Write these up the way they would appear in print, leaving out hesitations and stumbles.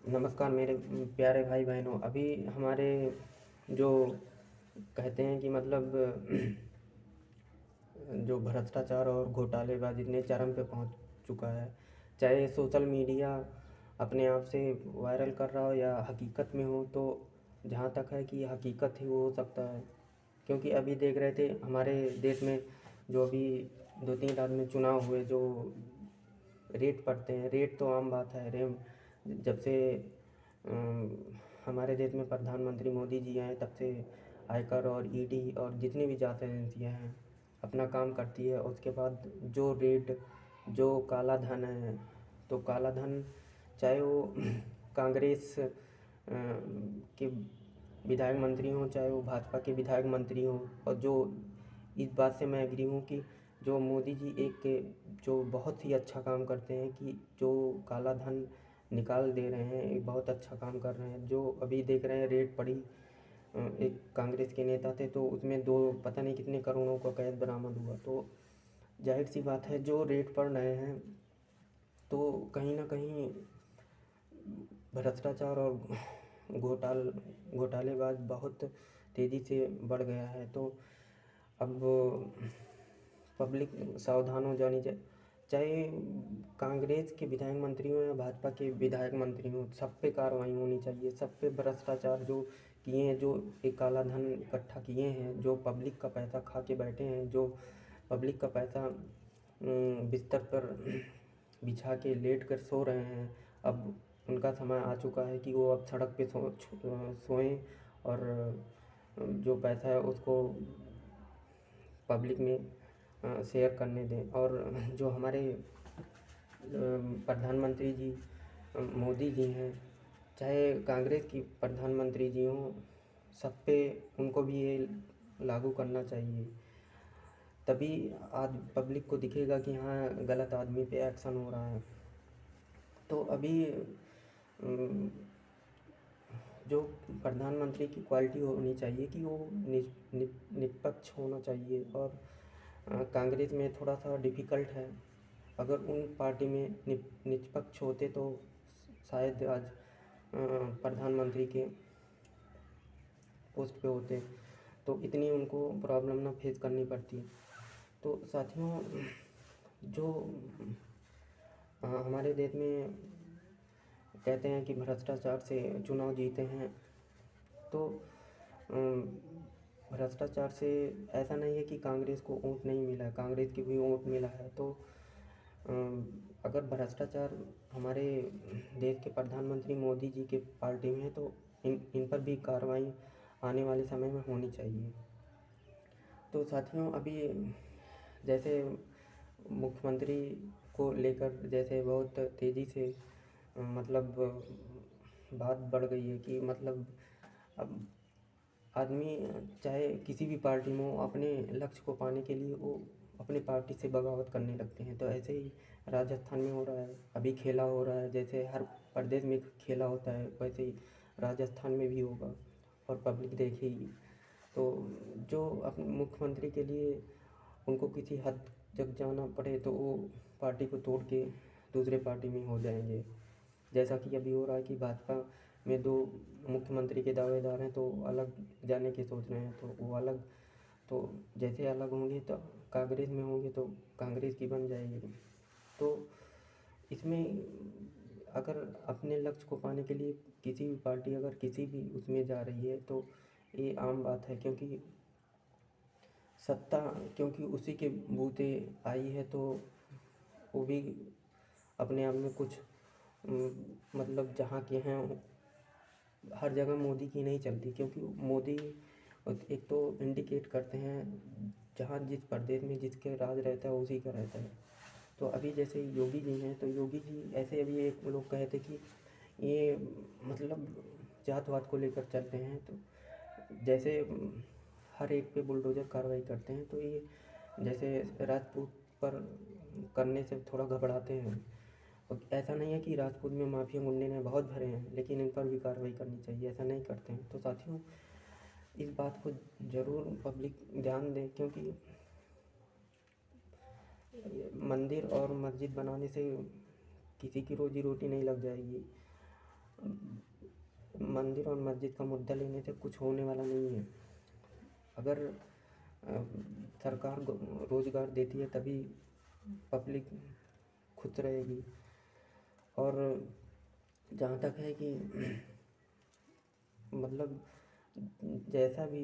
नमस्कार मेरे प्यारे भाई बहनों। अभी हमारे जो कहते हैं कि मतलब जो भ्रष्टाचार और घोटालेबाज़ी इतने चरम पे पहुंच चुका है, चाहे सोशल मीडिया अपने आप से वायरल कर रहा हो या हकीकत में हो, तो जहाँ तक है कि हकीकत ही वो हो सकता है। क्योंकि अभी देख रहे थे हमारे देश में जो अभी 2-3 राज्य में चुनाव हुए, जो रेट पड़ते हैं, रेट तो आम बात है। रेम जब से अम, हमारे देश में प्रधानमंत्री मोदी जी आए, तब से आयकर और ईडी और जितनी भी जांच एजेंसियाँ हैं अपना काम करती है। उसके बाद जो रेट, जो काला धन है, तो काला धन चाहे वो कांग्रेस के विधायक मंत्री हों, चाहे वो भाजपा के विधायक मंत्री हों, और जो इस बात से मैं एग्री हूँ कि जो मोदी जी एक जो बहुत ही अच्छा काम करते हैं कि जो काला धन निकाल दे रहे हैं, एक बहुत अच्छा काम कर रहे हैं। जो अभी देख रहे हैं रेड पड़ी, एक कांग्रेस के नेता थे, तो उसमें दो पता नहीं कितने करोड़ों का कैश बरामद हुआ। तो जाहिर सी बात है जो रेट पड़ रहे हैं, तो कहीं ना कहीं भ्रष्टाचार और घोटालेबाज बहुत तेज़ी से बढ़ गया है। तो अब पब्लिक सावधान हो जानी चाहिए। चाहे कांग्रेस के विधायक मंत्री हों या भाजपा के विधायक मंत्री हों, सब पे कार्रवाई होनी चाहिए। सब पे भ्रष्टाचार जो किए हैं, जो एक काला धन इकट्ठा किए हैं, जो पब्लिक का पैसा खा के बैठे हैं, जो पब्लिक का पैसा बिस्तर पर बिछा के लेट कर सो रहे हैं, अब उनका समय आ चुका है कि वो अब सड़क पे सोएं और जो पैसा है उसको पब्लिक में शेयर करने दें। और जो हमारे प्रधानमंत्री जी मोदी जी हैं, चाहे कांग्रेस की प्रधानमंत्री जी हों, सब पे उनको भी ये लागू करना चाहिए। तभी आज पब्लिक को दिखेगा कि हाँ, गलत आदमी पे एक्शन हो रहा है। तो अभी जो प्रधानमंत्री की क्वालिटी होनी चाहिए कि वो निष्पक्ष होना चाहिए। और कांग्रेस में थोड़ा सा डिफ़िकल्ट है। अगर उन पार्टी में निष्पक्ष होते तो शायद आज प्रधानमंत्री के पोस्ट पे होते, तो इतनी उनको प्रॉब्लम ना फेस करनी पड़ती। तो साथियों, जो हमारे देश में कहते हैं कि भ्रष्टाचार से चुनाव जीते हैं, तो भ्रष्टाचार से ऐसा नहीं है कि कांग्रेस को वोट नहीं मिला है, कांग्रेस की भी वोट मिला है। तो अगर भ्रष्टाचार हमारे देश के प्रधानमंत्री मोदी जी के पार्टी में है, तो इन पर भी कार्रवाई आने वाले समय में होनी चाहिए। तो साथियों, अभी जैसे मुख्यमंत्री को लेकर जैसे बहुत तेज़ी से मतलब बात बढ़ गई है कि मतलब अब आदमी चाहे किसी भी पार्टी में हो, अपने लक्ष्य को पाने के लिए वो अपनी पार्टी से बगावत करने लगते हैं। तो ऐसे ही राजस्थान में हो रहा है, अभी खेला हो रहा है। जैसे हर प्रदेश में खेला होता है, वैसे ही राजस्थान में भी होगा और पब्लिक देखेगी। तो जो अपने मुख्यमंत्री के लिए उनको किसी हद तक जाना पड़े, तो वो पार्टी को तोड़ के दूसरे पार्टी में हो जाएंगे। जैसा कि अभी हो रहा है कि भाजपा में दो मुख्यमंत्री के दावेदार हैं, तो अलग जाने की सोच रहे हैं। तो वो अलग, तो जैसे अलग होंगे तो कांग्रेस में होंगे तो कांग्रेस की बन जाएगी। तो इसमें अगर अपने लक्ष्य को पाने के लिए किसी भी पार्टी अगर किसी भी उसमें जा रही है, तो ये आम बात है। क्योंकि सत्ता, क्योंकि उसी के बूते आई है, तो वो भी अपने आप में कुछ मतलब जहाँ के हैं, हर जगह मोदी की नहीं चलती। क्योंकि मोदी एक तो इंडिकेट करते हैं जहाँ जिस प्रदेश में जिसके राज रहता है उसी का रहता है। तो अभी जैसे योगी जी हैं, तो योगी जी ऐसे अभी एक लोग कहे थे कि ये मतलब जात वात को लेकर चलते हैं। तो जैसे हर एक पे बुलडोज़र कार्रवाई करते हैं, तो ये जैसे राजपूत पर करने से थोड़ा घबराते हैं। और ऐसा नहीं है कि राजपूत में माफिया गुंडे ने बहुत भरे हैं, लेकिन इन पर भी कार्रवाई करनी चाहिए, ऐसा नहीं करते हैं। तो साथियों, इस बात को ज़रूर पब्लिक ध्यान दें। क्योंकि मंदिर और मस्जिद बनाने से किसी की रोजी रोटी नहीं लग जाएगी। मंदिर और मस्जिद का मुद्दा लेने से कुछ होने वाला नहीं है। अगर सरकार रोज़गार देती है तभी पब्लिक खुश रहेगी। और जहाँ तक है कि मतलब जैसा भी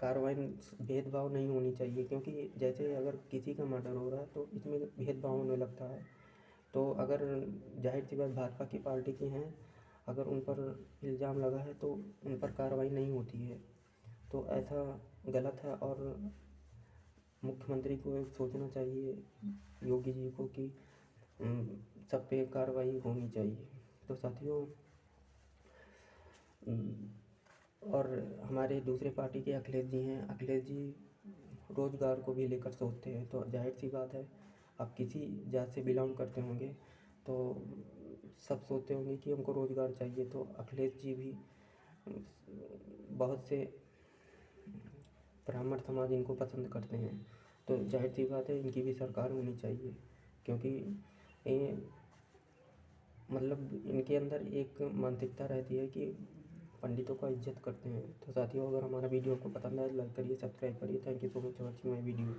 कार्रवाई भेदभाव नहीं होनी चाहिए, क्योंकि जैसे अगर किसी का मर्डर हो रहा है तो इसमें भेदभाव होने लगता है। तो अगर जाहिर सी बात भाजपा की पार्टी के हैं, अगर उन पर इल्ज़ाम लगा है तो उन पर कार्रवाई नहीं होती है, तो ऐसा गलत है। और मुख्यमंत्री को एक सोचना चाहिए, योगी जी को, कि सब पे कार्रवाई होनी चाहिए। तो साथियों, और हमारे दूसरे पार्टी के अखिलेश जी हैं, अखिलेश जी रोज़गार को भी लेकर सोचते हैं। तो जाहिर सी बात है, आप किसी जात से बिलोंग करते होंगे तो सब सोचते होंगे कि हमको रोज़गार चाहिए। तो अखिलेश जी भी, बहुत से ब्राह्मण समाज इनको पसंद करते हैं। तो जाहिर सी बात है, इनकी भी सरकार होनी चाहिए, क्योंकि ये मतलब इनके अंदर एक मानसिकता रहती है कि पंडितों का इज्जत करते हैं। तो साथियों, अगर हमारा वीडियो आपको पसंद आए, लाइक करिए, सब्सक्राइब करिए। Thank you so much for watching my video.